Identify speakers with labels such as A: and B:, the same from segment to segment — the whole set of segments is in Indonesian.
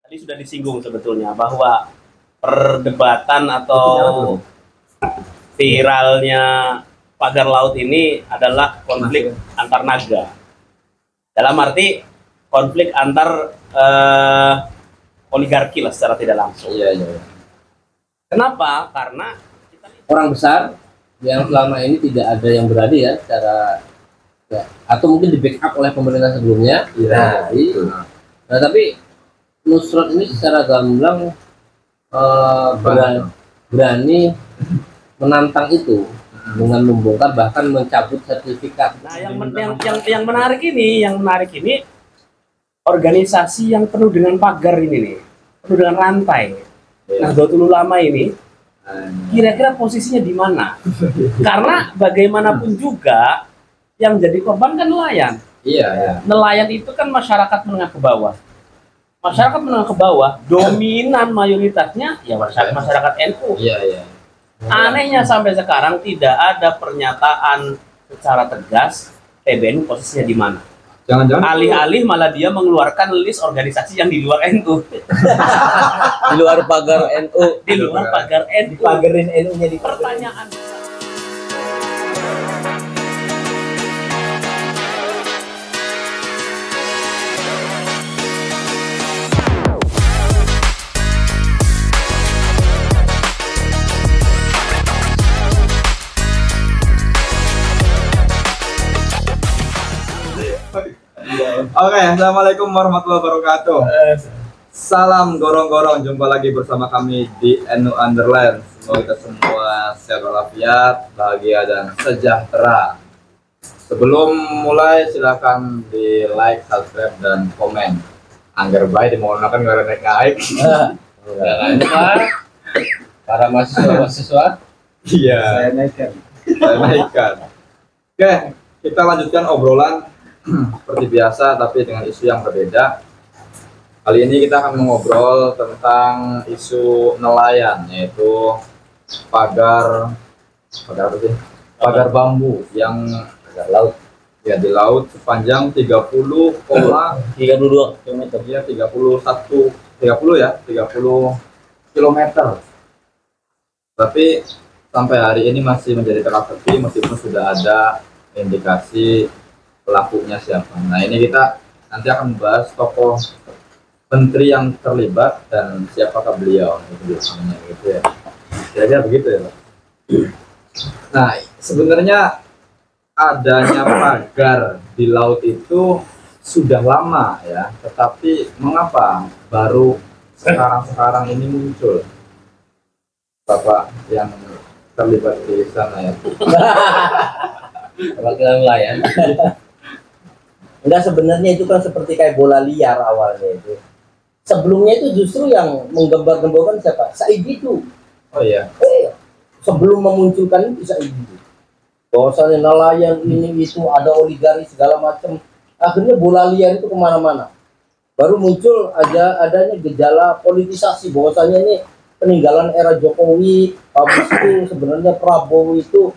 A: Tadi sudah disinggung sebetulnya bahwa perdebatan atau viralnya pagar laut ini adalah konflik antar naga. Dalam arti konflik antar oligarki lah secara tidak langsung.
B: Iya.
A: Kenapa? Karena
B: Orang besar yang selama ini tidak ada yang berani ya secara ya, atau mungkin di backup oleh pemerintah sebelumnya.
C: Iya.
B: Nah, tapi Nusrat ini secara gamblang berani menantang itu dengan membongkar bahkan mencabut sertifikat.
A: nah yang menarik ini organisasi yang penuh dengan pagar ini nih, penuh dengan rantai. Nahdlatul Ulama ini kira-kira posisinya di mana? Karena bagaimanapun juga yang jadi korban kan nelayan.
B: Iya.
A: Nelayan itu kan masyarakat menengah ke bawah. Masyarakat menengah ke bawah, dominan mayoritasnya ya masyarakat NU.
B: Iya.
A: Anehnya sampai sekarang tidak ada pernyataan secara tegas PBNU posisinya di mana.
C: Jangan-jangan
A: Alih-alih malah dia mengeluarkan list organisasi yang di luar NU.
B: Di luar pagar NU.
A: Di luar pagar NU.
B: Pagarin NU-nya di
A: Pertanyaan
C: Oke, assalamualaikum warahmatullahi wabarakatuh. Salam gorong-gorong, jumpa lagi bersama kami di NU Underline. Semoga kita semua sehat walafiat, bahagia dan sejahtera. Sebelum mulai silakan di like, subscribe dan komen. Anggar baik dimohonkan gara naik.
B: Para mahasiswa.
C: Iya.
B: Saya naikkan.
C: Saya naikkan. Oke, kita lanjutkan obrolan seperti biasa tapi dengan isu yang berbeda. Kali ini kita akan mengobrol tentang isu nelayan, yaitu pagar apa sih? Pagar bambu yang
B: Pagar laut.
C: ya di laut sepanjang 30,32
B: km.
C: ya 30 kilometer. Tapi sampai hari ini masih menjadi teka-teki meskipun sudah ada indikasi pelakunya siapa. Nah, ini kita nanti akan membahas tokoh menteri yang terlibat dan siapakah beliau gitu ya. Kira-kira begitu ya, Pak. Nah, sebenarnya adanya pagar di laut itu sudah lama ya, tetapi mengapa baru sekarang ini muncul? Bapak yang terlibat di sana ya.
B: Perwakilan nelayan. Enggak, sebenarnya itu kan seperti kayak bola liar awalnya itu. Sebelumnya itu justru yang menggembar-gemborkan siapa? Said itu.
C: Oh iya.
B: Sebelum memunculkan itu Said itu. Bahwasanya nelayan ini itu ada oligarki segala macam. Akhirnya bola liar itu kemana-mana. Baru muncul adanya gejala politisasi bahwasanya ini peninggalan era Jokowi. Habis itu sebenarnya Prabowo itu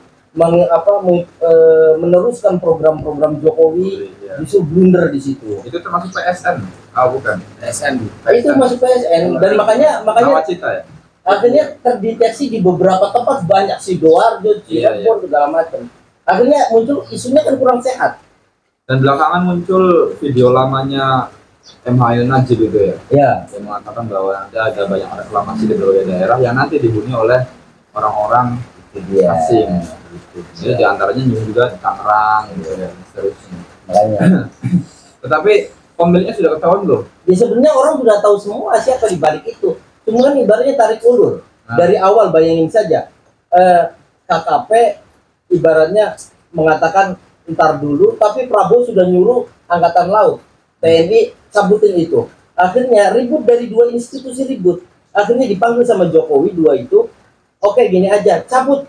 B: meneruskan program-program Jokowi, justru blunder di situ.
C: Itu termasuk PSN? Ah, bukan.
B: PSN. Itu masuk PSN dan makanya
C: Nawacita ya.
B: akhirnya terdeteksi di beberapa tempat, banyak Sidoarjo, Cirebon segala macam. Akhirnya muncul isunya kan kurang sehat.
C: Dan belakangan muncul video lamanya MH Najib itu ya.
B: Ya.
C: Yang mengatakan bahwa ada banyak reklamasi di berbagai daerah yang nanti dihuni oleh orang-orang asing. Jadi diantaranya juga di Tangerang gitu ya, seterusnya.
B: Makanya.
C: Tetapi pemiliknya sudah ketahuan belum?
B: Ya sebenarnya orang sudah tahu semua siapa di balik itu. Cuma kan ibaratnya tarik ulur. Dari awal bayangin saja. KKP ibaratnya mengatakan ntar dulu, tapi Prabowo sudah nyuruh Angkatan Laut, TNI cabutin itu. Akhirnya ribut dari dua institusi ribut. Akhirnya dipanggil sama Jokowi dua itu. Oke, gini aja, cabut.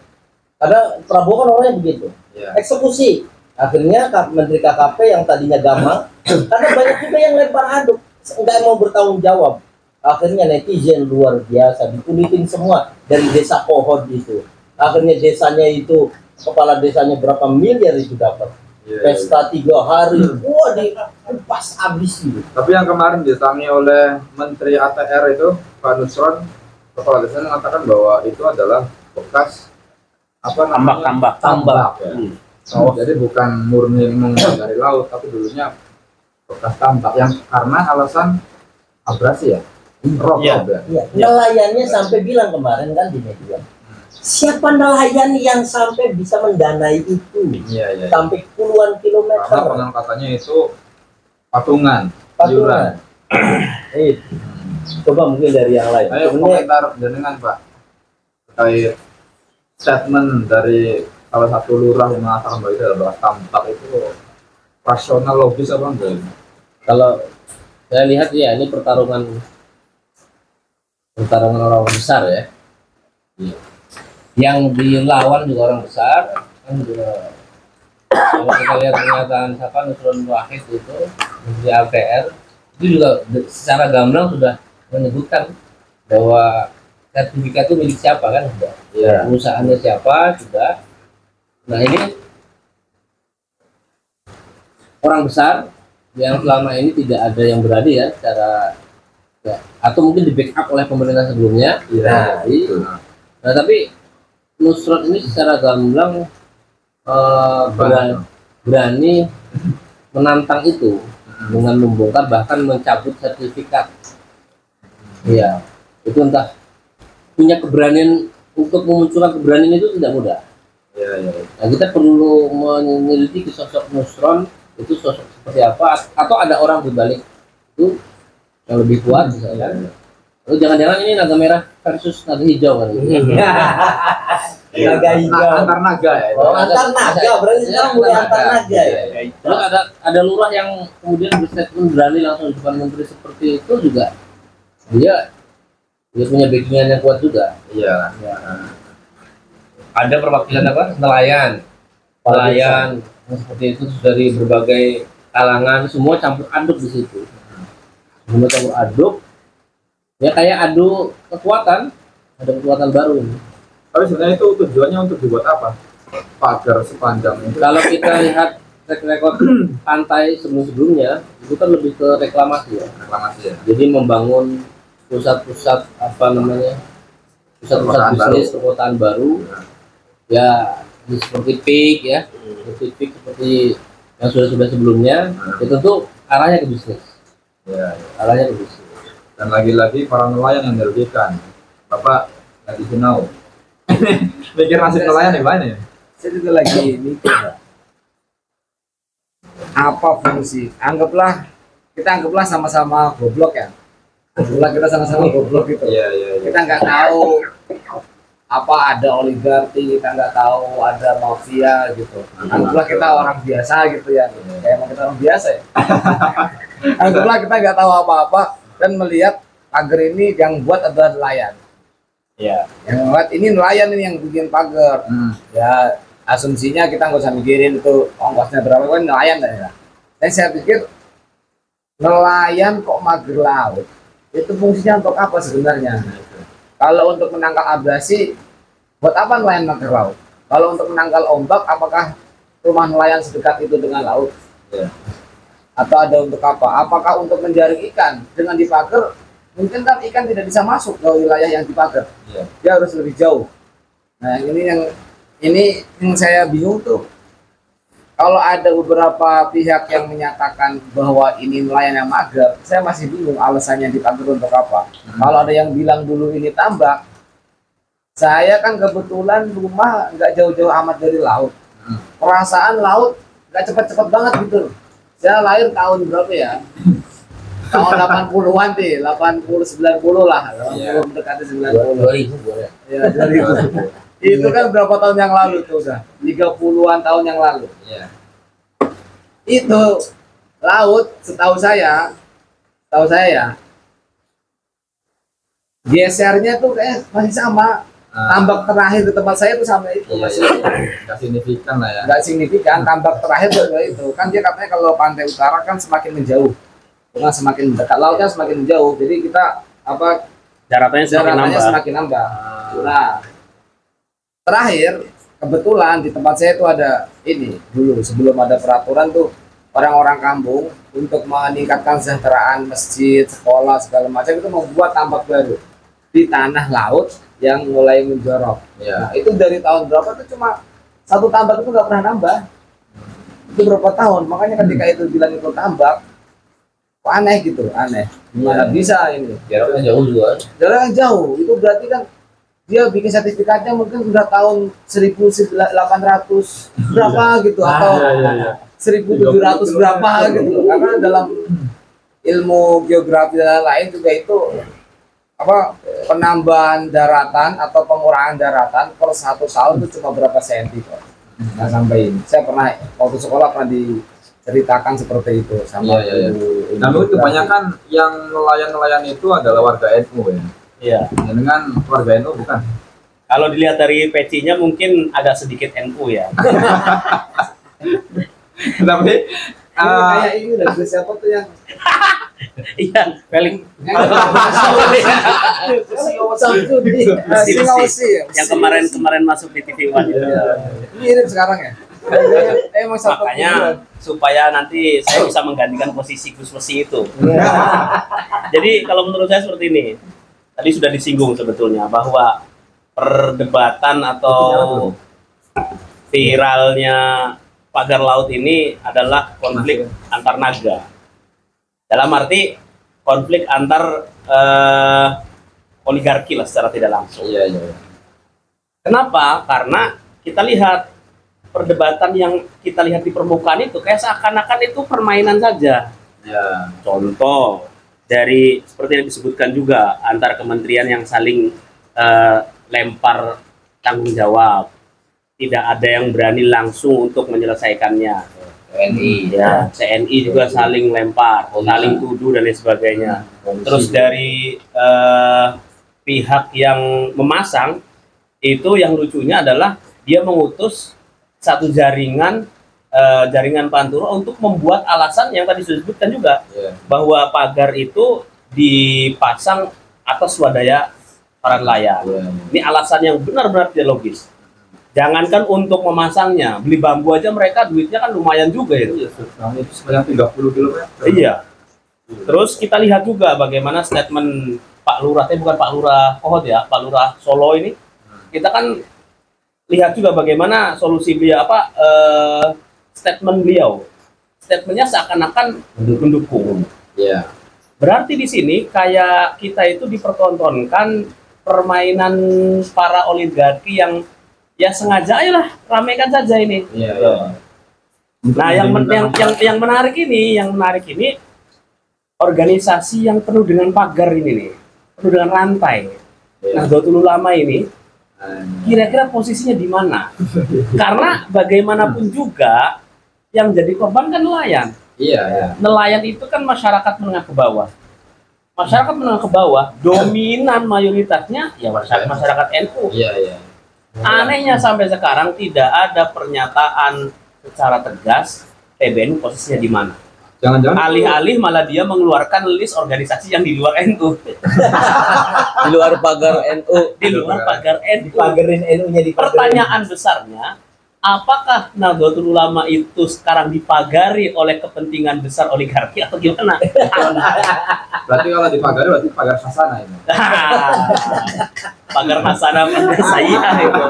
B: Karena Prabowo kan orangnya begitu.
C: Ya.
B: Eksekusi. Akhirnya Menteri KKP yang tadinya gamang, karena banyak juga yang lempar aduk, nggak mau bertanggung jawab. Akhirnya netizen luar biasa, dikulitin semua dari desa Pohon itu. Akhirnya desanya itu, kepala desanya berapa miliar itu dapat. pesta 3 hari, wah dikupas habis gitu.
C: Tapi yang kemarin didatangi oleh Menteri ATR itu Pak Nusron, kepala desa mengatakan bahwa itu adalah bekas apa namanya tambak ya. Oh, jadi bukan murni dari laut, tapi dulunya bekas tambak yang karena alasan abrasi ya. Rob
A: Iya.
B: Ya, nelayannya sampai bilang kemarin kan di media, siapa nelayan yang sampai bisa mendanai itu
C: Iya.
B: sampai puluhan kilometer?
C: Karena konon katanya itu patungan.
B: Patungan. Coba mungkin dari yang lain.
C: Ayo komentar dengan Pak terkait statement dari salah satu lurah yang mengatakan bahwa itu adalah tambak, itu rasional logis apa enggak?
D: Kalau saya lihat ya ini pertarungan orang besar ya. Yang dilawan juga orang besar kan juga. Kalau kita lihat pernyataan siapa Nusron Wahid itu Menteri ATR itu juga secara gamblang sudah menyebutkan bahwa sertifikat itu milik siapa kan sudah.
C: Iya.
D: Perusahaannya siapa sudah. Nah ini orang besar yang selama ini tidak ada yang berani ya secara ya, atau mungkin di backup oleh pemerintah sebelumnya.
C: Iya. Itu.
D: Nah tapi Nusron ini secara gamblang berani menantang itu dengan membongkar bahkan mencabut sertifikat. Iya, itu entah punya keberanian untuk memunculkan keberanian itu tidak mudah.
C: Iya.
D: Nah kita perlu menyelidiki sosok Nusron itu sosok seperti apa, atau ada orang di balik itu yang lebih kuat misalnya. Lalu jangan-jangan ini naga merah versus naga hijau kan?
B: Naga hijau.
C: Antar naga ya.
B: Oh, antar naga, berarti sekarang mulai antar naga ya.
D: Terus ada lurah yang kemudian berstatement berani langsung di depan menteri seperti itu juga, dia punya backingan yang kuat juga.
C: Iya.
D: Ada perwakilan apa? Nelayan seperti itu dari berbagai kalangan, semua campur aduk di situ. Semua campur aduk. Ya kayak adu kekuatan, ada kekuatan baru ini.
C: Tapi sebenarnya itu tujuannya untuk dibuat apa? Pagar sepanjang itu.
D: Kalau kita lihat track record pantai sebelum-sebelumnya, itu kan lebih ke reklamasi ya.
C: Reklamasi ya.
D: Jadi membangun pusat-pusat apa namanya? Pusat-pusat bisnis perkotaan baru. Ya, ini seperti PIK ya. Seperti PIK seperti yang sudah sebelumnya, itu tuh arahnya ke bisnis.
C: Ya.
D: Arahnya ke bisnis.
C: Dan lagi-lagi para nelayan yang dirugikan. Bapak nggak di Sinau. Mikir nasib nelayan yang mana ya?
E: Saya juga lagi mikir apa fungsi, kita anggaplah sama-sama goblok ya, anggaplah kita sama-sama goblok gitu.
C: Iya.
E: Kita nggak tahu apa ada oligarki, kita nggak tahu ada mafia gitu. Anggaplah kita orang biasa gitu ya, kayak emang kita orang biasa ya. Anggaplah kita nggak tahu apa-apa dan melihat pagar ini yang buat adalah nelayan. Ya, yang buat ini nelayan ini yang bikin pagar. Ya, asumsinya kita nggak usah mikirin itu ongkosnya berapa, kan nelayan ya. Dan saya pikir nelayan kok pagar laut itu fungsinya untuk apa sebenarnya? Kalau untuk menangkal abrasi, buat apa nelayan pagar laut? Kalau untuk menangkal ombak, apakah rumah nelayan sedekat itu dengan laut?
C: Ya.
E: Atau ada untuk apa? Apakah untuk menjaring ikan? Dengan dipagar, mungkin kan ikan tidak bisa masuk ke wilayah yang dipagar.
C: Iya.
E: Dia harus lebih jauh. Nah, ini yang saya bingung tuh. Kalau ada beberapa pihak yang menyatakan bahwa ini nelayan yang mager, saya masih bingung alasannya dipagar untuk apa. Kalau ada yang bilang dulu ini tambak, saya kan kebetulan rumah nggak jauh-jauh amat dari laut. Perasaan laut nggak cepet-cepet banget gitu. Saya lahir tahun berapa ya? Tahun 80-an sih, 80 90 lah.
C: Iya.
E: Mendekati 90.
D: 2000 boleh.
E: Ya, 2000. Itu kan berapa tahun yang lalu tuh udah? 30-an tahun yang lalu.
C: Iya.
E: Itu laut setahu saya ya, gesernya tuh kayak masih sama. Tambak terakhir di tempat saya tuh sama itu,
C: Iya,
E: masih
C: nggak signifikan lah ya.
E: nggak signifikan. Tambak terakhir juga itu kan dia katanya kalau pantai utara kan semakin menjauh, bukan semakin dekat, lautnya semakin menjauh, jadi kita apa
A: Daratannya semakin
E: daratannya
A: nambah.
E: semakin nambah. Nah, terakhir kebetulan di tempat saya itu ada ini dulu sebelum ada peraturan tuh orang-orang kampung untuk meningkatkan kesejahteraan masjid, sekolah segala macam itu membuat tambak baru di tanah laut yang mulai menjorok.
C: Ya.
E: Nah, itu dari tahun berapa tuh cuma satu tambak itu nggak pernah nambah. Itu berapa tahun? Makanya ketika itu bilang itu tambak, kok aneh gitu, aneh. Gimana bisa ini?
D: Jaraknya jauh juga.
E: Jaraknya jauh, itu berarti kan dia bikin sertifikatnya mungkin udah tahun 1800 berapa gitu atau 1700 berapa gitu. Karena dalam ilmu geografi dan lain juga itu apa penambahan daratan atau pengurangan daratan per 1 tahun itu cuma berapa senti kok. Nah sampai ini saya pernah waktu sekolah pernah diceritakan seperti itu sama ibu.
C: Nah, mungkin kebanyakan yang nelayan-nelayan itu adalah warga NU ya.
A: Iya.
C: Dengan warga NU bukan?
A: Kalau dilihat dari pecinya mungkin agak sedikit NU ya.
C: Tapi
E: Kayak ini lah siapa tuh yang
A: Iya, paling yang kemarin masuk di TV One itu.
E: mirip sekarang ya. Emang
A: Makanya supaya nanti saya bisa menggantikan posisi Gus Wesi itu. Jadi kalau menurut saya seperti ini. Tadi sudah disinggung sebetulnya bahwa perdebatan atau viralnya pagar laut ini adalah konflik antar naga. Dalam arti konflik antar oligarki lah secara tidak langsung.
C: iya.
A: Kenapa? Karena kita lihat perdebatan yang kita lihat di permukaan itu kayak seakan-akan itu permainan saja.
C: Ya.
A: Contoh dari seperti yang disebutkan juga antar kementerian yang saling lempar tanggung jawab. Tidak ada yang berani langsung untuk menyelesaikannya.
D: TNI.
A: Ya, TNI juga saling lempar, saling tuduh dan lain sebagainya. Terus dari pihak yang memasang itu yang lucunya adalah dia mengutus satu jaringan Pantura untuk membuat alasan yang tadi sudah disebutkan juga bahwa pagar itu dipasang atas swadaya para nelayan. Ini alasan yang benar-benar tidak logis. Jangankan untuk memasangnya, beli bambu aja mereka duitnya kan lumayan juga itu.
C: Itu sebanyak 30 km.
A: Iya. Terus kita lihat juga bagaimana statement Pak Lurah, bukan Pak Lurah Kohot ya, Pak Lurah Solo ini. Kita kan lihat juga bagaimana solusi beliau statement beliau. Statementnya seakan-akan mendukung.
C: Iya.
A: Berarti di sini kayak kita itu dipertontonkan permainan para oligarki yang ya sengaja ayolah ramaikan saja ini.
C: Iya.
A: Nah, yang menarik ini organisasi yang penuh dengan pagar ini nih, penuh dengan rantai. Nahdlatul Ulama ini kira-kira posisinya di mana? Karena bagaimanapun juga yang jadi korban kan nelayan.
C: Iya.
A: Nelayan itu kan masyarakat menengah ke bawah. Masyarakat menengah ke bawah, dominan mayoritasnya ya masyarakat NU.
C: Iya.
A: Anehnya sampai sekarang tidak ada pernyataan secara tegas PBNU posisinya di mana.
C: Jangan-jangan
A: Alih-alih malah dia mengeluarkan list organisasi yang di luar NU.
B: Di luar pagar NU.
A: Di luar pagar NU.
B: Dipagarin NU-nya di
A: Pertanyaan besarnya, apakah Nahdlatul Ulama itu sekarang dipagari oleh kepentingan besar oligarki atau gimana?
C: berarti kalau dipagari berarti pagar khasana ini.
A: Pagar Hasanah saya itu.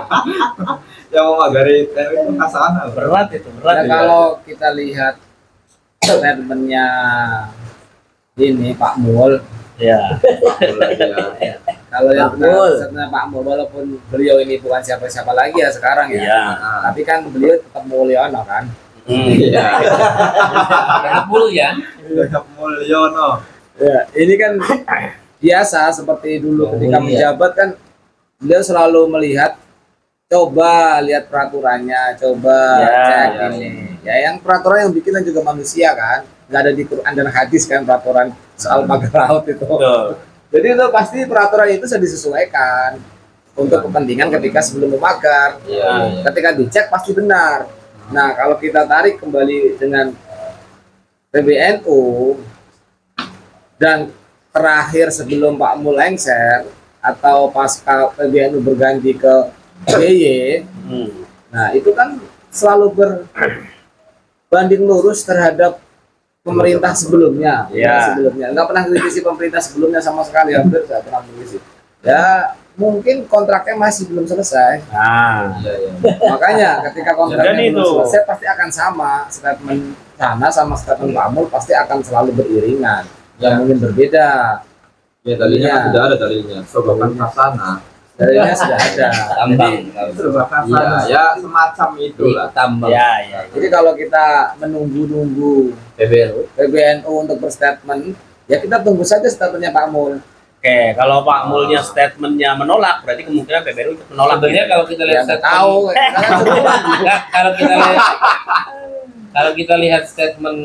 C: Yang mau magari TNI itu khasana.
A: Berat itu,
E: Nah,
A: berat.
E: kalau kita lihat statementnya ini Pak Mul,
A: Ya.
E: kalau yang
B: Pak Mul.
E: statementnya Pak Mul, walaupun beliau ini bukan siapa-siapa lagi ya sekarang ya,
A: Ya.
E: tapi kan beliau tetap Mulyono kan.
C: Iya.
D: Ya.
C: Mulyono.
E: Ya, ini kan biasa seperti dulu ketika menjabat kan beliau selalu melihat, coba lihat peraturannya, coba cek ini. Ya yang peraturan yang bikin kan juga manusia kan, nggak ada di Quran dan hadis kan peraturan soal pagar laut itu.
A: Betul.
E: Jadi itu pasti peraturan itu sudah disesuaikan untuk kepentingan ketika sebelum memagar.
C: Iya.
E: Ketika dicek pasti benar. Nah kalau kita tarik kembali dengan PBNU dan terakhir sebelum Pak Mul lengser atau pasca PBNU berganti ke BY, nah itu kan selalu berbanding lurus terhadap pemerintah sebelumnya.
A: Ya.
E: Sebelumnya nggak pernah kritisi pemerintah sebelumnya sama sekali, hampir nggak pernah kritisi. Ya mungkin kontraknya masih belum selesai.
A: Nah,
C: Iya, iya.
E: Makanya ketika kontraknya
A: Jadi
E: belum
A: itu.
E: selesai pasti akan sama, statement sana sama statement Pak Mul pasti akan selalu beriringan. Yang mungkin berbeda.
C: Ya dalilnya
E: Iya.
C: kan sudah ada dalilnya. Sobakan kasana.
E: Dalilnya sudah ada.
D: Tambang.
C: Iya, ya semacam itulah.
D: Tambang.
A: ya.
E: Jadi kalau kita menunggu-nunggu
D: PBNU.
E: PBNU untuk berstatement, ya kita tunggu saja statementnya Pak Mul.
A: Oke, kalau Pak Mulnya statementnya menolak, berarti kemungkinan PBNU ikut menolak.
D: Sebenarnya kalau kita lihat
E: Ya nggak tahu. Kalian semua.
D: Enggak, kalau kita lihat statement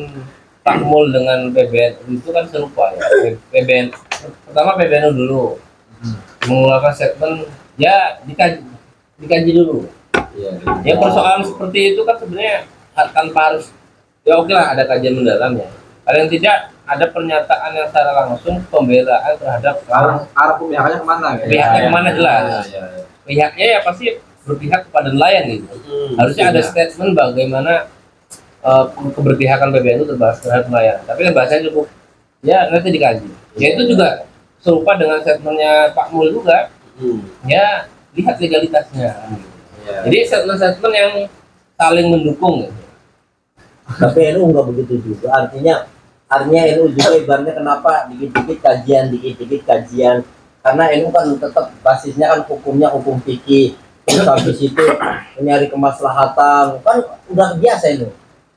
D: Pak Mul dengan PBNU itu kan serupa ya. PBNU pertama PBNU dulu mengeluarkan statement ya dikaji dulu.
C: Iya.
D: Ya persoalan seperti itu kan sebenarnya tanpa harus ya oke lah ada kajian mendalam ya. Paling tidak ada pernyataan yang secara langsung pembelaan terhadap
C: Arah pemihakannya kemana? Gitu?
D: Pihaknya kemana jelas.
C: Iya, iya, iya.
D: Pihaknya ya pasti berpihak kepada nelayan gitu. Harusnya ada statement bagaimana keberpihakan PBNU terhadap nelayan. Tapi kan bahasanya cukup ya nanti dikaji. Ya itu juga serupa dengan statementnya Pak Mul juga. Ya lihat legalitasnya.
C: Iya.
D: Jadi statement-statement yang saling mendukung gitu.
B: Tapi NU nggak begitu juga. Artinya NU juga ibaratnya kenapa dikit-dikit kajian. Karena NU kan tetap basisnya kan hukumnya hukum fikih. Terus habis itu mencari kemaslahatan. Kan udah biasa NU.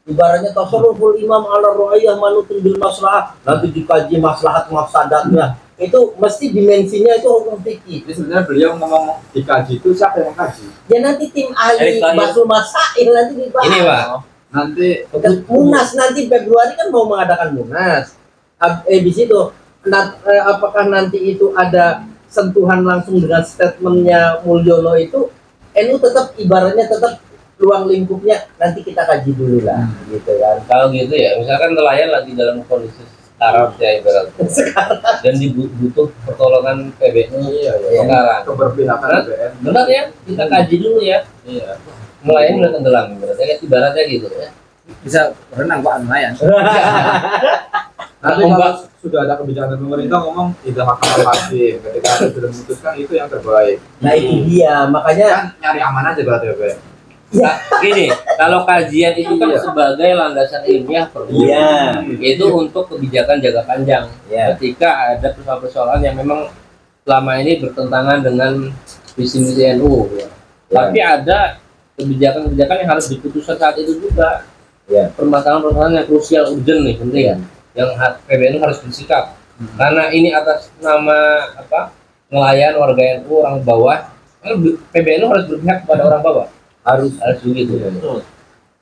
B: Ibaratnya tasarruful imam ala ru'ayyah manutin bil maslahah. Nanti dikaji maslahat mafsadatnya. Itu mesti dimensinya itu hukum fikih.
C: Jadi sebenarnya beliau ngomong dikaji itu siapa yang mengkaji?
B: Ya nanti tim ahli
D: Erick Thohir.
B: Basul Masail nanti dibahas.
D: Ini Pak,
C: Nanti
B: Munas nanti Februari kan mau mengadakan Munas. Di situ apakah nanti itu ada sentuhan langsung dengan statementnya Mulyono itu? NU tetap ibaratnya tetap ruang lingkupnya nanti kita kaji dulu lah, gitu kan.
D: kalau gitu ya, misalkan nelayan lagi dalam kondisi sekarat ya ibaratnya. Dan dibutuh pertolongan PBNU
C: iya,
D: sekarang.
C: keberpihakan
D: Benar?
C: BN.
D: Benar ya, kita kaji dulu ya.
C: Iya.
D: Nelayan udah tenggelam ibaratnya gitu ya.
E: Bisa berenang Pak nelayan.
C: Nanti
D: Ombak.
C: kalau sudah ada kebijakan dari pemerintah ngomong tidak mahkamah hakim, ketika ada sudah memutuskan itu yang terbaik.
B: Nah itu dia, makanya
C: Kan nyari aman aja berarti ya, Pak.
D: Nah, gini, kalau kajian itu kan
C: Iya.
D: sebagai landasan ilmiah perlu.
B: iya,
D: Itu untuk kebijakan jangka panjang.
B: Iya.
D: Ketika ada persoalan-persoalan yang memang selama ini bertentangan dengan visi misi NU. Ya. Tapi ada kebijakan-kebijakan yang harus diputuskan saat itu juga.
B: Iya.
D: Permasalahan-permasalahan yang krusial, urgent nih, penting. Yang PBNU harus bersikap. Karena ini atas nama nelayan, warga NU, orang bawah. Kan PBNU harus berpihak kepada orang bawah.
B: harus
D: Begitu.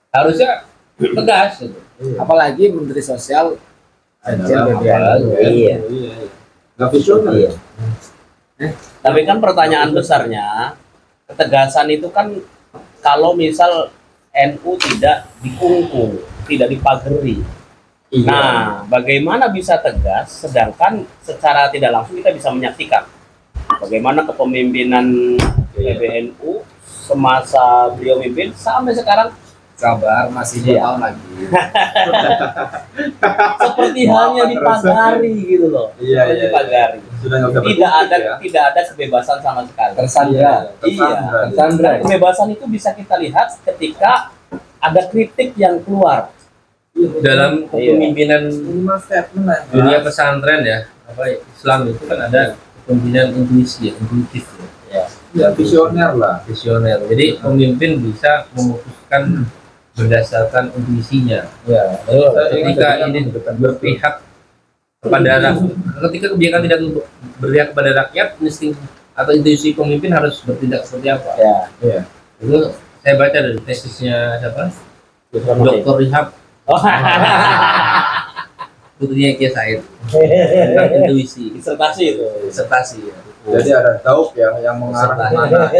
D: Harusnya tegas gitu.
E: Apalagi Menteri Sosial Ajel
C: Adalah
E: PBNU.
B: Iya.
C: Nggak visioner.
B: iya.
A: Tapi kan pertanyaan besarnya, ketegasan itu kan kalau misal NU tidak dikungkung, tidak dipageri.
B: Iya.
A: Nah, bagaimana bisa tegas sedangkan secara tidak langsung kita bisa menyaksikan bagaimana kepemimpinan PBNU semasa beliau mimpin sampai sekarang
E: Kabar masih 2 tahun lagi.
A: seperti halnya dipagari gitu loh.
C: Iya,
A: Seperti
C: iya, iya.
A: dipagari.
C: Sudah nggak bisa
A: Tidak
C: berkutik
A: ada
C: ya.
A: tidak ada kebebasan sama sekali.
B: Tersandra.
A: Iya.
B: Tersandra.
A: Dan kebebasan itu bisa kita lihat ketika ada kritik yang keluar.
D: Dalam
A: Iya.
D: kepemimpinan
C: Minimal statement lah.
D: dunia pesantren ya, Islam itu kan ada kepemimpinan intuisi, intuitif ya,
C: Ya visioner lah.
D: visioner. Jadi pemimpin bisa memutuskan berdasarkan intuisinya.
E: Ya.
D: Ketika ini berpihak kepada rakyat, ketika kebijakan tidak berpihak kepada rakyat, insting atau intuisi pemimpin harus bertindak seperti apa?
B: Ya.
C: Iya.
D: Itu saya baca dari tesisnya siapa? Dr. Rihab
A: Oh,
D: putrinya Kiai Said tentang intuisi,
A: disertasi itu.
D: disertasi ya.
C: Jadi ada daup ya yang mengarah kemana.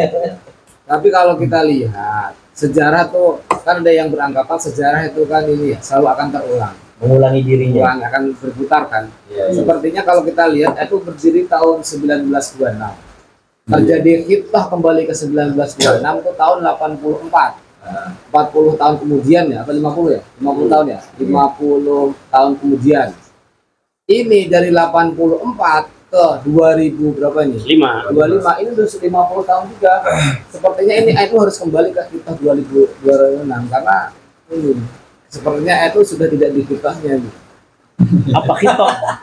E: Tapi kalau kita lihat sejarah tuh kan ada yang beranggapan sejarah itu kan ini ya, selalu akan terulang,
B: Mengulangi dirinya.
E: ulang akan berputar kan.
C: Iya, iya.
E: Sepertinya kalau kita lihat itu berdiri tahun 1926. Terjadi khitbah kembali ke 1926 itu tahun 84. 40 tahun kemudian ya, atau 50 ya? 50 tahun ya? 50 tahun kemudian. Ini dari 84 ke 2000 berapa ini? 25 ini udah 50 tahun juga. Sepertinya ini NU harus kembali ke kita 2006 karena ini sepertinya NU sudah tidak di kitabnya.
A: Apa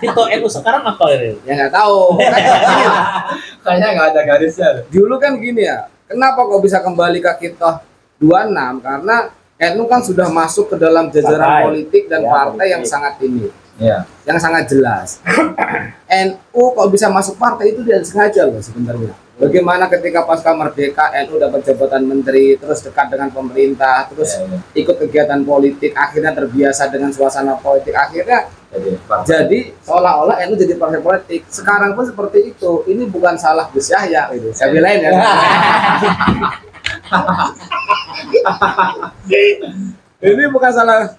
A: Hito NU sekarang apa ini?
E: Ya nggak tahu.
C: Kayaknya nggak ada garisnya.
E: Dulu kan gini ya, kenapa kok bisa kembali ke kita 26? Karena NU kan sudah masuk ke dalam jajaran
A: Partai.
E: politik dan
A: Ya,
E: partai yang
A: politik.
E: sangat ini,
C: Iya.
E: yang sangat jelas. NU kok bisa masuk partai itu tidak sengaja loh sebenarnya. Bagaimana ketika pasca merdeka NU dapat jabatan menteri, terus dekat dengan pemerintah, terus
C: Iya, iya.
E: ikut kegiatan politik, akhirnya terbiasa dengan suasana politik, akhirnya
C: Jadi
E: seolah-olah NU jadi partai politik. Sekarang pun seperti itu. Ini bukan salah Gus Yahya, gitu. Saya bilang ya. Ini bukan salah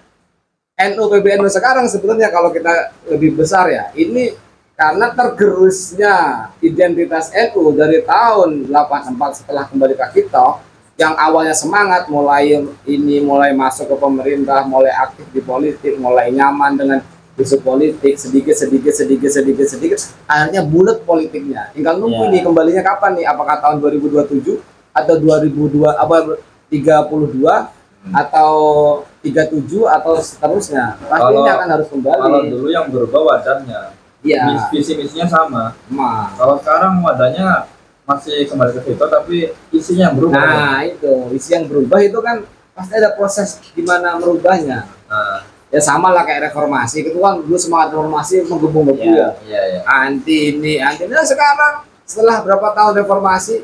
E: NU PBNU sekarang sebetulnya kalau kita lebih besar ya. Ini karena tergerusnya identitas NU dari tahun 84 setelah kembali ke kita, yang awalnya semangat mulai masuk ke pemerintah, mulai aktif di politik, mulai nyaman dengan isu politik, sedikit akhirnya bulat politiknya. Tinggal nunggu
A: Ya.
E: nih kembalinya kapan nih, apakah tahun 2027 atau 2002 apa 32 atau 37 atau seterusnya. Pastinya akan harus kembali.
C: Kalau dulu yang berubah wadahnya,
E: Iya.
C: visi misinya sama.
E: Ma.
C: Kalau sekarang wadahnya masih kembali ke situ, tapi isinya yang berubah.
E: Nah, itu isi yang berubah itu kan pasti ada proses gimana merubahnya.
C: Nah,
E: Ya sama lah kayak reformasi, itu kan dulu semangat reformasi menggebu-gebu ya.
C: iya iya.
E: Anti ini. Nah, sekarang setelah berapa tahun reformasi,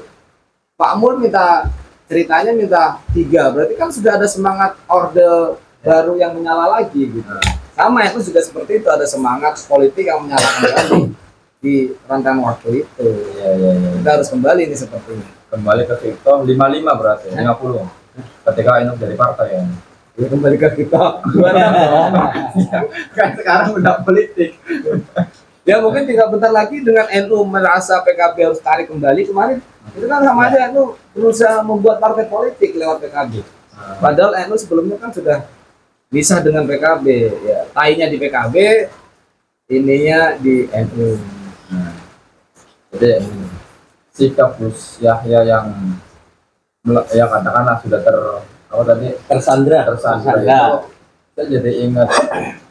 E: Pak Mul minta ceritanya minta 3, berarti kan sudah ada semangat orde baru yang menyala lagi gitu. Sama itu juga seperti itu, ada semangat politik yang menyala kembali di rentang waktu itu.
C: Iya iya iya.
E: Kita harus kembali ini sepertinya.
C: Kembali ke situ 55 berarti 50. Ketika Enok dari partai ya.
E: Ya, kembali ke kita.
C: Kan sekarang udah politik.
E: Ya mungkin tinggal bentar lagi dengan NU merasa PKB harus tarik kembali kemarin. Itu kan sama aja NU berusaha membuat partai politik lewat PKB. Padahal NU sebelumnya kan sudah bisa dengan PKB. Ya, tainya di PKB, ininya di NU.
C: Jadi sikap Gus Yahya yang ya katakanlah sudah
A: Tersandra.
C: tersandra itu, saya jadi ingat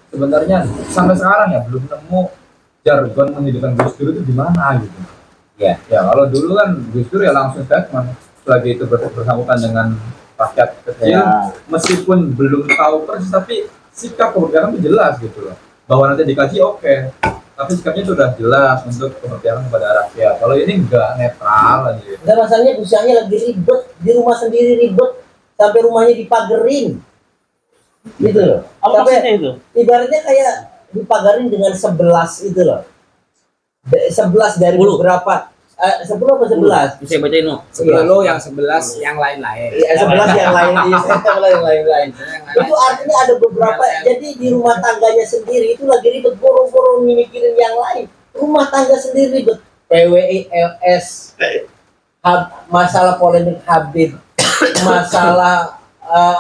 C: sebenarnya sampai sekarang ya belum nemu jargon menghidupkan Gus Dur itu di mana gitu.
A: Ya.
C: Ya kalau dulu kan Gus Dur ya langsung statement selagi itu bersangkutan dengan rakyat kecil, meskipun belum tahu persis tapi sikap keberpihakan itu jelas gitu loh. Bahwa nanti dikaji oke, tapi sikapnya sudah jelas untuk keberpihakan kepada rakyat. Kalau ini enggak netral aja.
B: Enggak, masalahnya usianya lagi ribet, di rumah sendiri ribet, sampai rumahnya dipagerin. Gitu loh.
A: Apa
B: Sampai
A: maksudnya itu?
B: ibaratnya kayak dipagarin dengan 11 itu loh. 11 dari
A: 10.
B: beberapa 10 apa 11?
A: Bisa bacain no.
E: 10 yang 11 yang lain-lain.
B: Iya, 11 yang lain di yang lain-lain. Itu artinya ada beberapa, jadi di rumah tangganya sendiri itu lagi ribet, boro-boro mikirin yang lain. Rumah tangga sendiri ribet. PWILS, masalah polemik Habib, masalah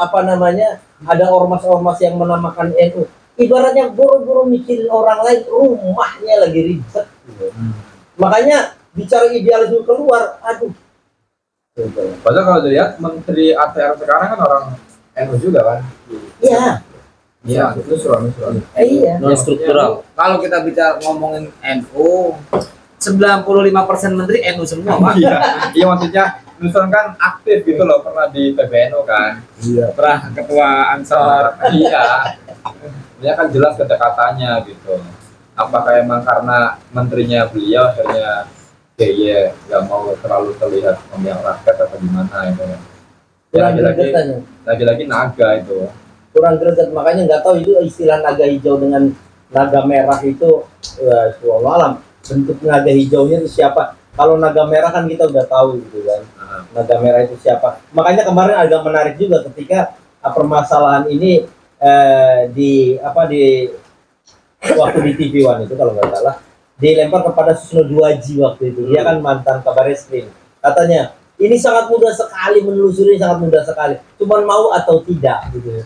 B: apa namanya, ada ormas-ormas yang menamakan NU. Ibaratnya boro-boro mikirin orang lain, rumahnya lagi ribet. Makanya bicara idealisme keluar, aduh.
C: Padahal kalau dilihat Menteri ATR sekarang kan orang NU juga kan?
B: Iya,
C: Iya, itu suami.
B: iya.
A: Non struktural.
E: Kalau kita bicara ngomongin NU, 95% menteri NU semua, Pak.
C: Iya, iya maksudnya Nusron kan aktif gitu loh, pernah di PBNU kan?
E: Iya, pernah ketua Ansor.
C: Iya, dia kan jelas kedekatannya gitu. Apakah emang karena menterinya beliau akhirnya kayak nggak mau terlalu terlihat memihak rakyat atau gimana gitu ya? Ya,
B: Kurang gregetan.
C: lagi-lagi naga itu.
B: Kurang greget, makanya nggak tahu itu istilah naga hijau dengan naga merah itu, ya, wallahu alam. Bentuk naga hijaunya itu siapa? Kalau naga merah kan kita udah tahu gitu kan. Naga merah itu siapa? Makanya kemarin agak menarik juga ketika permasalahan ini di waktu di TV One itu kalau nggak salah dilempar kepada Susno Duaji waktu itu. Dia kan mantan Kabar Eskrim. Katanya Ini sangat mudah sekali menelusuri, sangat mudah sekali. Cuman mau atau tidak gitu.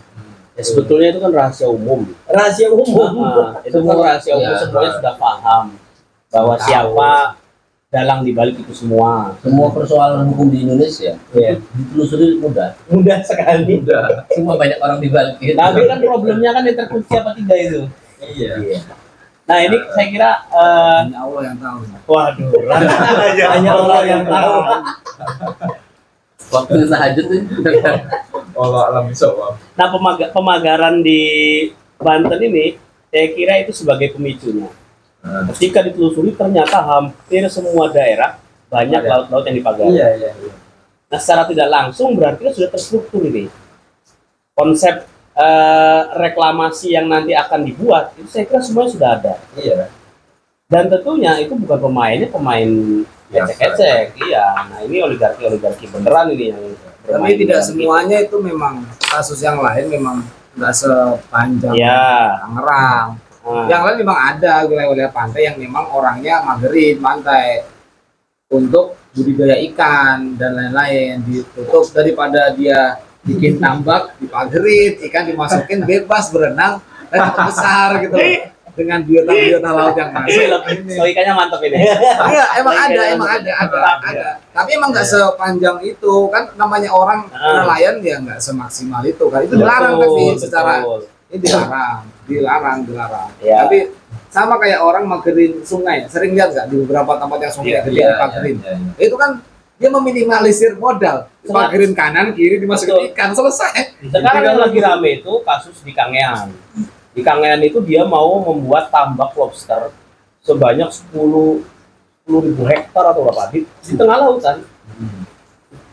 A: Ya, sebetulnya itu kan rahasia umum.
B: Rahasia umum.
A: Itu kan rahasia umum,
C: Ya,
A: semuanya sudah paham bahwa siapa dalang di balik itu semua.
D: Semua persoalan hukum di Indonesia
B: Iya.
D: ditelusuri mudah.
B: Mudah sekali.
C: Udah.
D: Cuma banyak orang di balik itu.
A: Tapi kan problemnya kan yang terkunci apa tidak itu.
C: Iya.
A: Nah ini saya kira
E: Hanya Allah yang tahu.
A: waduh,
B: Hanya Allah yang tahu.
D: Waktu tahajud itu.
C: Allah alam bisawab.
A: Nah pemagaran di Banten ini saya kira itu sebagai pemicunya. Ketika ditelusuri ternyata hampir semua daerah banyak laut-laut yang dipagari.
B: Iya.
A: Nah secara tidak langsung berarti kan sudah terstruktur ini. Konsep reklamasi yang nanti akan dibuat itu saya kira semuanya sudah ada.
C: Iya.
A: Dan tentunya itu bukan pemain ecek-ecek. Iya. Nah ini oligarki beneran ini yang
E: Tapi
A: bermain
E: tidak
A: di-
E: semuanya itu memang kasus yang lain memang nggak sepanjang
A: Iya.
E: Tangerang.
A: Nah,
E: Yang lain memang ada wilayah-wilayah pantai yang memang orangnya magerin pantai untuk budidaya ikan dan lain-lain ditutup daripada dia bikin tambak dipagerin ikan dimasukin bebas berenang dan tetap besar gitu loh. Dengan biota laut yang masuk.
A: logikanya mantap ini.
E: Iya, emang ada. Tapi emang nggak sepanjang itu kan namanya orang nelayan ya nggak semaksimal itu kan. Itu dilarang tapi secara ini dilarang.
A: Ya.
E: Tapi sama kayak orang magerin sungai. Sering lihat nggak di beberapa tempat yang sungai gede dipagerin. Itu kan dia meminimalisir modal. Dipagerin kanan kiri dimasukin ikan selesai.
A: Sekarang yang lagi rame itu kasus di Kangean. Di Kangean itu dia mau membuat tambak lobster sebanyak 10.000 hektar atau berapa di tengah lautan.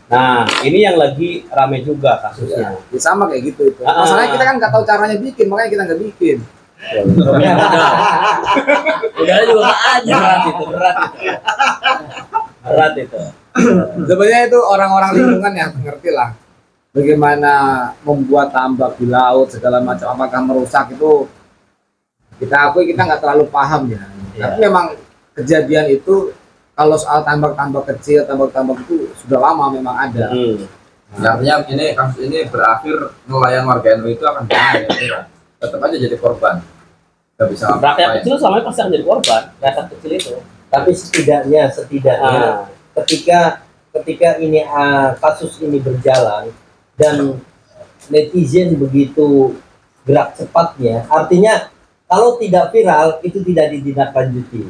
A: Nah, ini yang lagi rame juga kasusnya.
E: Ya, sama kayak gitu itu. Masalahnya kita kan nggak tahu caranya bikin, makanya kita nggak bikin.
D: Udahnya juga nggak ada.
A: Berat itu.
E: Sebenarnya itu orang-orang lingkungan yang ngerti lah bagaimana membuat tambak di laut segala macam, apakah merusak itu kita akui kita nggak terlalu paham ya. Tapi memang kejadian itu kalau soal tambak-tambak kecil, tambak-tambak itu sudah lama memang ada.
C: Artinya ini kasus ini berakhir nelayan warga NU itu akan tetap aja jadi korban. Nggak bisa
A: Rakyat
C: apa-apain.
A: kecil selama ini pasti akan jadi korban. Rakyat kecil itu.
B: Tapi setidaknya
A: Ah.
B: ketika ini kasus ini berjalan dan netizen begitu gerak cepatnya, artinya kalau tidak viral itu tidak ditindaklanjuti.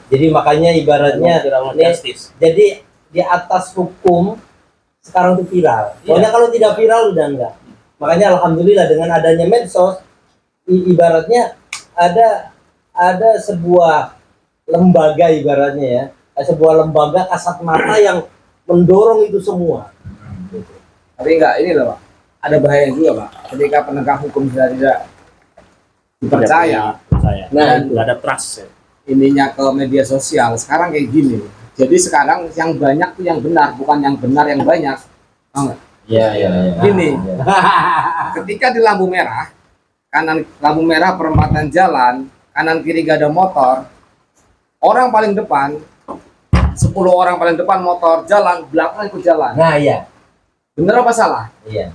B: Jadi makanya ibaratnya
A: justice.
B: jadi di atas hukum sekarang itu viral. Pokoknya kalau tidak viral udah enggak. Makanya alhamdulillah dengan adanya medsos ibaratnya ada sebuah lembaga ibaratnya ya, sebuah lembaga kasat mata yang mendorong itu semua.
E: Tapi enggak ini loh Pak, ada bahaya juga Pak ketika penegak hukum sudah tidak dipercaya.
B: Nah,
A: Nggak ada trust. Ya.
E: Ininya ke media sosial sekarang kayak gini. Jadi sekarang yang banyak tuh yang benar, bukan yang benar yang banyak. Tahu nggak?
C: Iya.
E: Gini, ketika di lampu merah, kanan lampu merah perempatan jalan, kanan kiri gak ada motor, orang paling depan, 10 orang paling depan motor jalan, belakang ikut jalan.
B: nah iya,
E: Bener apa salah?
B: iya,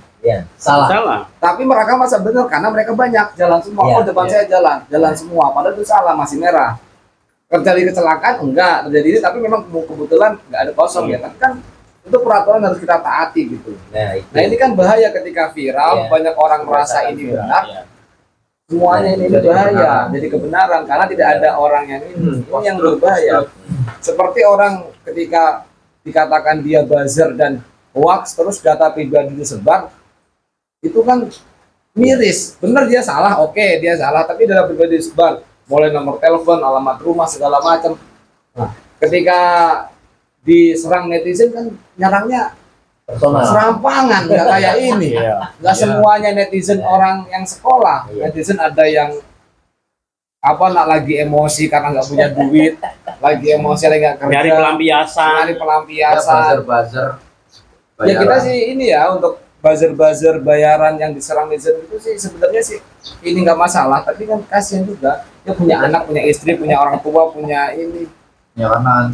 B: salah.
A: Salah.
E: Tapi mereka masa bener karena mereka banyak jalan semua.
B: Iya,
E: Oh depan
B: iya.
E: saya jalan semua. Padahal itu salah, masih merah. Terjadi kecelakaan enggak terjadi ini, tapi memang kebetulan nggak ada kosong ya. Tapi kan itu peraturan harus kita taati gitu.
B: Nah, itu.
E: Nah ini kan bahaya ketika viral,
B: Iya.
E: banyak orang merasa ini benar, semuanya ini
C: Jadi
E: bahaya,
C: kebenaran.
E: jadi kebenaran karena tidak ada orang yang ini yang berbahaya. Seperti orang ketika dikatakan dia buzzer dan hoax terus data pribadi disebar, itu kan miris. Bener dia salah, oke dia salah, tapi data pribadi disebar, mulai nomor telepon, alamat rumah segala macam. Nah, ketika diserang netizen kan nyerangnya
B: Personal.
E: serampangan, nggak kayak ini. Nggak semuanya netizen orang yang sekolah.
B: Iya.
E: Netizen ada yang nak lagi emosi karena nggak punya duit, lagi emosi lagi nggak kerja,
A: Nyari pelampiasan.
E: nyari pelampiasan.
C: Buzzer.
E: Ya kita sih ini ya untuk buzzer bayaran yang diserang netizen itu sih sebenarnya sih ini nggak masalah, tapi kan kasihan juga. Dia punya anak, punya istri, punya orang tua, punya ini.
C: Ya karena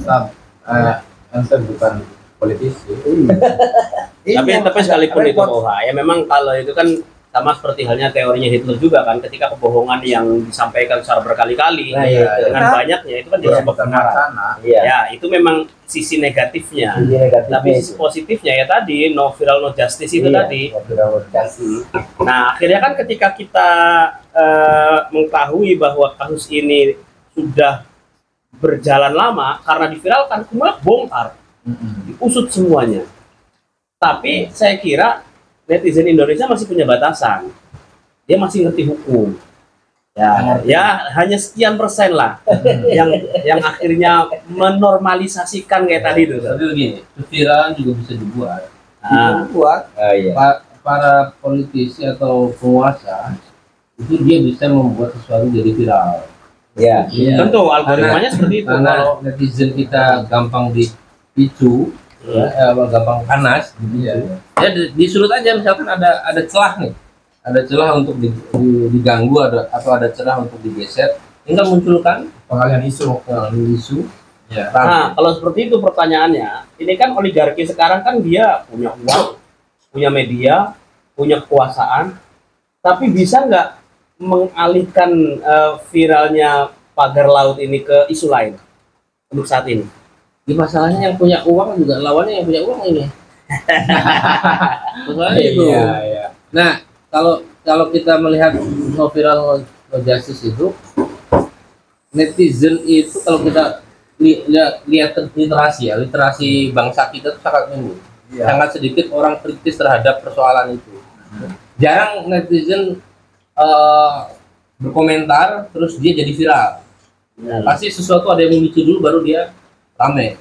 C: Ansam bukan politisi.
A: Tapi sekalipun itu ya memang kalau itu kan sama seperti halnya teorinya Hitler juga kan, ketika kebohongan yang disampaikan secara berkali-kali
B: Nah, iya.
A: dengan banyaknya itu kan jadi sebuah kebenaran.
C: Sana.
B: Iya.
A: Ya itu memang sisi negatifnya.
B: Sisi negatifnya
A: Tapi
B: itu.
A: sisi positifnya ya tadi no viral no justice itu
B: Iya,
A: tadi.
B: komunikasi.
A: Nah akhirnya kan ketika kita mengetahui bahwa kasus ini sudah berjalan lama karena diviralkan, kemudian bongkar, diusut semuanya. Tapi saya kira netizen Indonesia masih punya batasan, dia masih ngerti hukum. Ya hanya sekian persen lah yang akhirnya menormalisasikan kayak tadi itu.
D: Tapi begini, keviralan juga bisa dibuat.
A: Nah,
B: Buat. Iya.
D: Para politisi atau penguasa itu dia bisa membuat sesuatu jadi viral.
B: Ya.
A: tentu algoritmanya seperti itu.
D: Karena
A: Kalau
D: netizen kita gampang dipicu, gampang panas, gitu ya. Ya disulut aja, misalkan ada celah nih, ada celah untuk diganggu, atau ada celah untuk digeser, tinggal munculkan
C: Pengalian isu.
D: isu.
C: Ya.
A: Nah, kalau seperti itu pertanyaannya, ini kan oligarki sekarang kan dia punya uang, punya media, punya kekuasaan, tapi bisa nggak mengalihkan viralnya pagar laut ini ke isu lain untuk saat ini?
D: Di masalahnya yang punya uang juga lawannya yang punya uang ini. Masalahnya itu.
C: Iya.
D: Nah, kalau kita melihat no viral no justice itu, netizen itu kalau kita lihat literasi bangsa kita itu sangat minim. Sangat sedikit orang kritis terhadap persoalan itu. Jarang netizen berkomentar terus dia jadi viral. Pasti sesuatu ada yang memicu dulu baru dia rame.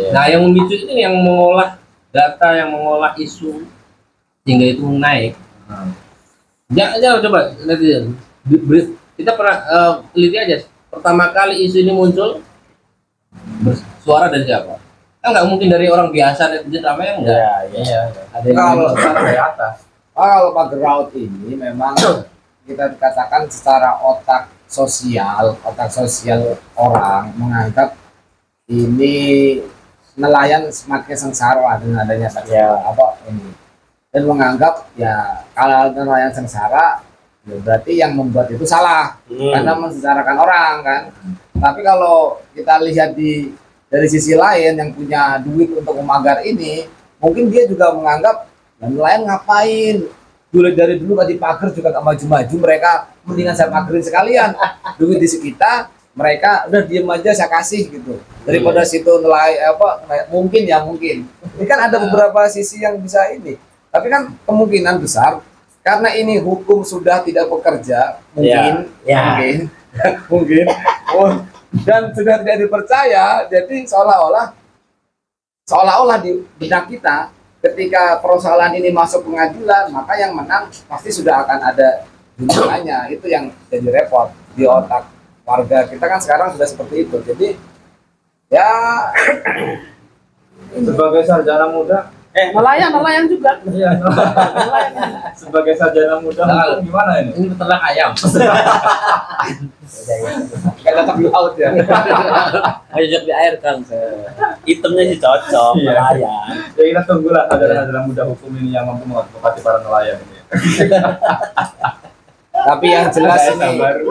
D: Nah, yang memicu itu yang mengolah data, yang mengolah isu sehingga itu naik. Jangan coba netizen. Kita pernah lihat aja pertama kali isu ini muncul suara dari siapa? Kan nggak mungkin dari orang biasa netizen ramai, enggak.
C: Iya.
D: Ada yang
E: Kalau
C: Dari atas.
E: kalau pagar laut ini memang kita katakan secara otak sosial orang menganggap ini nelayan semakin sengsara dengan adanya ini, dan menganggap ya kalau nelayan sengsara ya berarti yang membuat itu salah karena mensengsarakan orang kan. Tapi kalau kita lihat dari sisi lain yang punya duit untuk memagar ini, mungkin dia juga menganggap nelayan ngapain, dari dulu tadi pagar juga gak maju-maju, mereka mendingan saya pagerin sekalian, duit di kita mereka udah diem aja saya kasih gitu, daripada situ nelayan mungkin ini kan ada beberapa sisi yang bisa ini, tapi kan kemungkinan besar karena ini hukum sudah tidak bekerja mungkin dan sudah tidak dipercaya, jadi seolah-olah di benak kita ketika persoalan ini masuk pengadilan, maka yang menang pasti sudah akan ada jumlahnya. Itu yang jadi repot di otak warga kita kan sekarang sudah seperti itu. Jadi ya
C: Sebagai sarjana muda,
A: nelayan juga.
C: iya. Sebagai sarjana muda, hukum gimana ini?
D: ini peternak ayam.
E: kayak tetap di laut ya.
D: Ajak di air kan.
A: Itemnya sih cocok
C: Iya.
A: nelayan.
C: Ya kita tunggulah sarjana muda hukum ini yang mampu mengadvokasi para nelayan ini.
E: Tapi yang jelas
C: Saya
E: ini,
C: baru.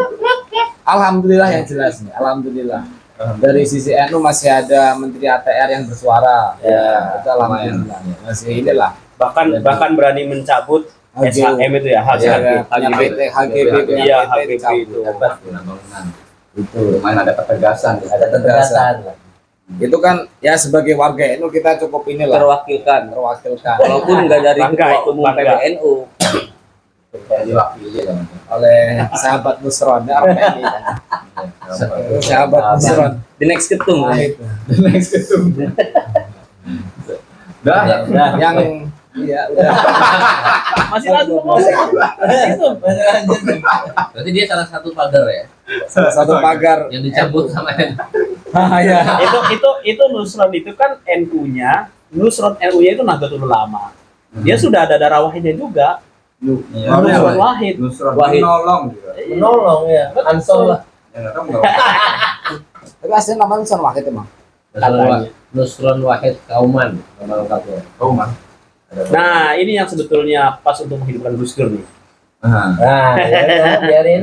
E: alhamdulillah yang jelas nih, alhamdulillah. Dari sisi NU masih ada Menteri ATR yang bersuara.
A: Ya,
E: itu alhamdulillah. Masih inilah.
A: Bahkan berani mencabut SHM itu ya,
E: HGB
A: Iya, HGB itu.
C: Bangunan. Itu lumayan ada ketegasan.
B: Itu kan ya sebagai warga NU kita cukup inilah
D: Terwakilkan. Walaupun nggak dari
A: Bangga,
D: ketua umum
A: bangga.
D: PBNU.
C: Diwakili kan.
B: oleh sahabat Nusron ya, RPI. Sahabat Nusron.
D: The next ketum.
B: Nah, itu.
C: Next ketum. Dah.
B: Yang iya udah
A: Masih langsung ngomong. Itu.
D: Berarti dia salah satu pagar ya
B: satu pagar
D: yang dicabut sama
B: ya.
A: Itu Nusron itu kan NU-nya, Nusron NU-nya itu Nahdlatul Ulama. Dia sudah ada darah wahidnya juga. Nusron Wahid.
C: Nusron
D: Wahid.
C: menolong juga.
B: Menolong ya. Ansor lah.
C: Ya enggak tahu enggak.
B: Tapi aslinya namanya Nusron Wahid emang.
A: katanya.
D: Nusron Wahid Kauman nama lengkapnya.
C: Oh, man.
A: Nah, ini yang sebetulnya pas untuk menghidupkan Gus Dur nih.
C: Nah,
B: Nah, ya, biarin.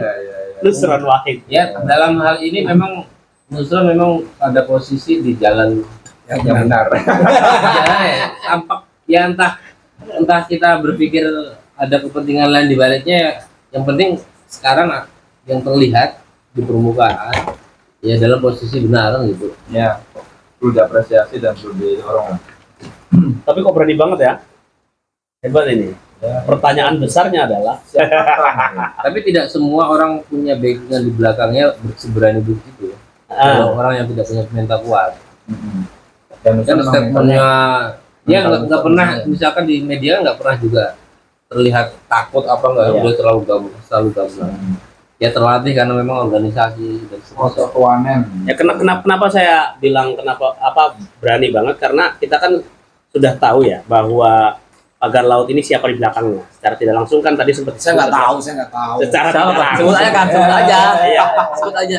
A: Nusron Wahid.
D: Ya, dalam hal ini memang Nusron memang pada posisi di jalan
C: yang benar.
D: ya, tampak ya entah kita berpikir ada kepentingan lain di baliknya ya, yang penting sekarang yang terlihat di permukaan ya dalam posisi benar gitu.
C: Ya, perlu diapresiasi dan perlu didorong.
A: Tapi kok berani banget ya? Hebat ini.
C: Ya.
A: Pertanyaan besarnya adalah
D: Tapi tidak semua orang punya backingan di belakangnya seberani begitu ya. Kalau orang yang tidak punya mental kuat.
C: Dan
D: Kan
C: memang
D: statementnya ya
C: mental
D: nggak pernah
C: kuat.
D: misalkan di media nggak pernah juga terlihat takut apa nggak
A: Iya.
D: udah selalu gabung. Ya terlatih karena memang organisasi dan seterusnya.
C: Ketuanen.
A: ya kenapa saya bilang kenapa apa berani banget karena kita kan sudah tahu ya bahwa pagar laut ini siapa di belakangnya. Secara tidak langsung kan tadi sempat
E: Saya nggak tahu, saya nggak tahu.
A: Secara tidak langsung.
E: Sebut aja kan, sebut aja.
A: Iya.
E: Sebut aja.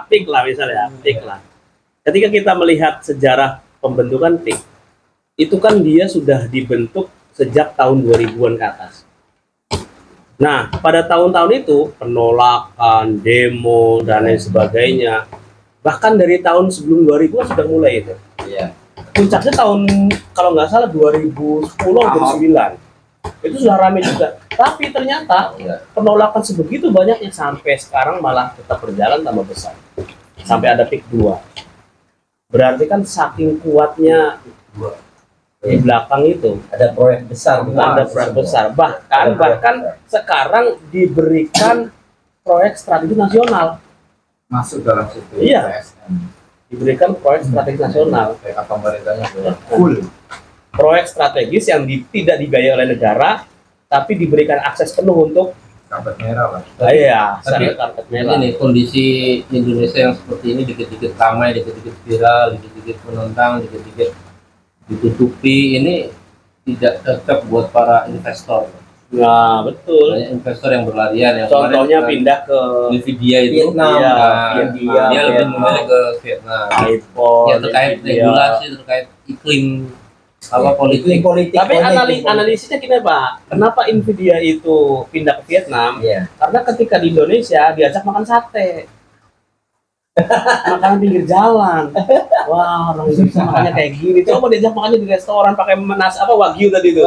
A: Pik lah misalnya, pik lah. Ketika kita melihat sejarah pembentukan PIK, itu kan dia sudah dibentuk sejak tahun 2000-an ke atas. Nah, pada tahun-tahun itu penolakan, demo dan lain sebagainya. Bahkan dari tahun sebelum 2000 sudah mulai itu.
C: Iya.
A: Puncaknya tahun kalau nggak salah 2010 atau 2009. Itu sudah ramai juga. Tapi ternyata penolakan sebegitu banyaknya sampai sekarang malah tetap berjalan tambah besar. Sampai ada PIK 2. Berarti kan saking kuatnya di belakang itu
B: Ada proyek besar.
A: ada proyek besar. Bahkan sekarang diberikan proyek strategi nasional.
C: Masuk dalam situ.
A: Iya.
C: PSN.
A: Diberikan proyek strategi nasional.
C: Kayak pemerintahnya full.
A: Proyek strategis yang tidak dibiayai oleh negara, tapi diberikan akses penuh untuk
C: Karpet merah lah.
A: iya,
D: Tapi
A: secara karpet merah.
D: ini kondisi Indonesia yang seperti ini dikit-dikit ramai, dikit-dikit viral, dikit-dikit menentang, dikit-dikit ditutupi, ini tidak cocok buat para investor.
A: Nah, betul.
D: Banyak investor yang berlarian yang
A: Contohnya
D: kemarin
A: pindah ke
D: Nvidia itu
B: Vietnam.
A: Iya,
D: nah,
A: India,
D: dia lebih
A: Vietnam.
D: memilih ke Vietnam.
A: iPhone,
D: Ya terkait
A: Nvidia.
D: regulasi, terkait iklim apa
B: Iklim
D: politik.
B: politik.
A: Tapi
B: politik.
A: analisisnya gini Pak, kenapa Nvidia itu pindah ke Vietnam?
B: Iya.
A: Karena ketika di Indonesia diajak makan sate, makanan pinggir jalan. Wah, orang Indonesia makannya kayak gini. Coba diajak makannya di restoran pakai wagyu tadi itu.